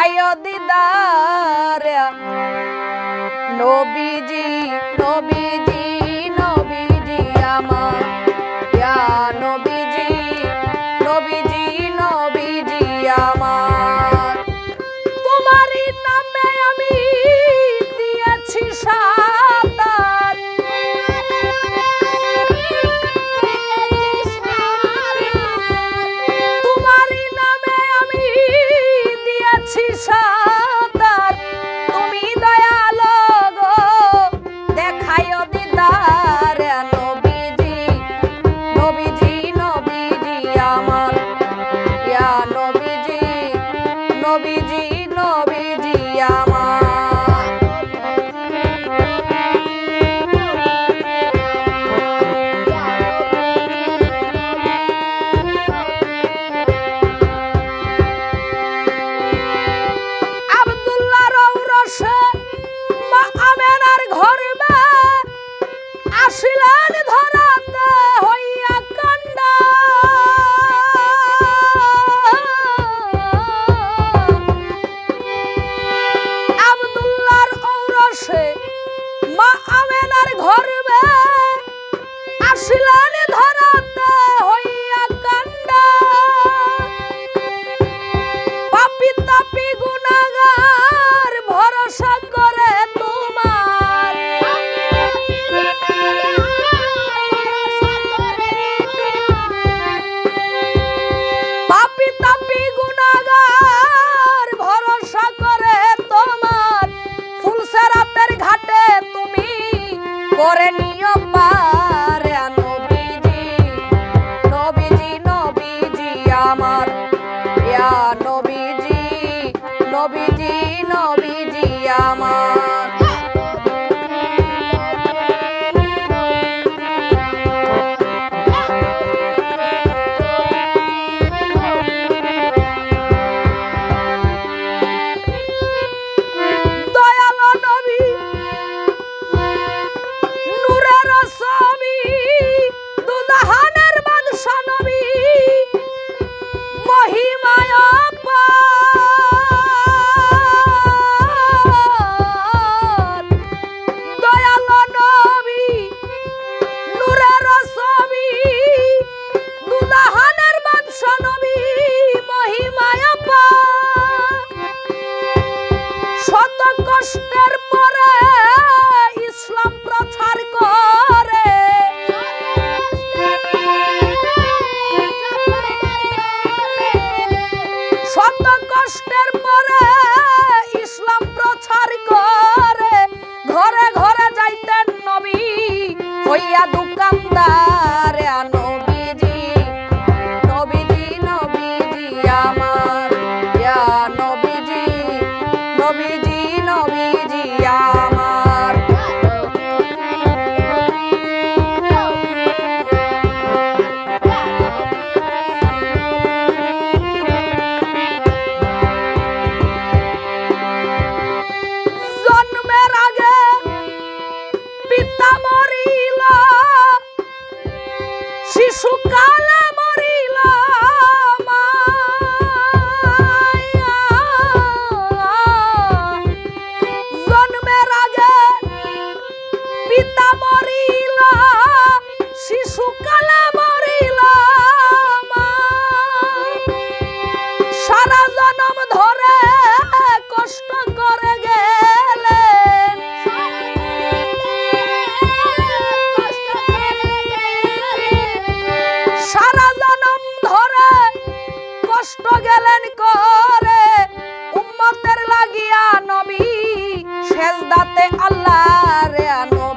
দেখাইও দিদার নবীজি নবীজি নবীজি আমার ইয়া নবীজি নবীজি নবীজি আমার তোমারই নামে আমি দিয়েছি সাতার তোমারই নামে আমি দিয়েছি সাতার তুমি দয়ালো গো দেখাইও দিদার নবীজি নবীজি নবীজি আমার ইয়া নবীজি নবীজি নবীজি আমার আব্দুল্লাহর ঔরসে মা আমেনার ঘরবে আসিলেন ধরাতে হইয়া কান্ডা আব্দুল্লাহর ঔরসে মা আমেনার ঘরবে আসিলেন ধরাতে হইয়া কান্ডা পাপী তাপী গুনাহগার ভরসা করে তোমার পাপী তাপী গুনাহগার ভরসা করে তোমার ফুলসেরাতের ঘাটে তুমি করে নিও পার নবীজি নবীজি নবীজি আমার ইয়া নবীজি নবীজি নবীজি আমার দয়ালো নবী নূরের ছবি দুজাহানের বাদশা নবী মহিমায় অপার দয়ালো নবী নূরের ছবি দুজাহানের বাদশা নবী মহিমায় অপার শত কষ্টের পরে ইসলাম প্রচার করে শত কষ্টের পরে ইসলাম প্রচার করে ঘরে ঘরে যাইতেন নবী হইয়া দোকানদার নবীজি নবীজি নবীজি আমার ইয়া নবীজি নবীজি নবীজি আমার জন্মের আগে পিতা মরিল শিশুকালে মরিল মায়া জন্মের আগে পিতা মরিল শিশুকালে মরিল মা সারা জনম ধরে কষ্ট করে গেলেন সারা জনম ধরে কষ্ট গেলেন করে উম্মতের লাগিয়া নবী সেজদাতে আল্লাহর নবী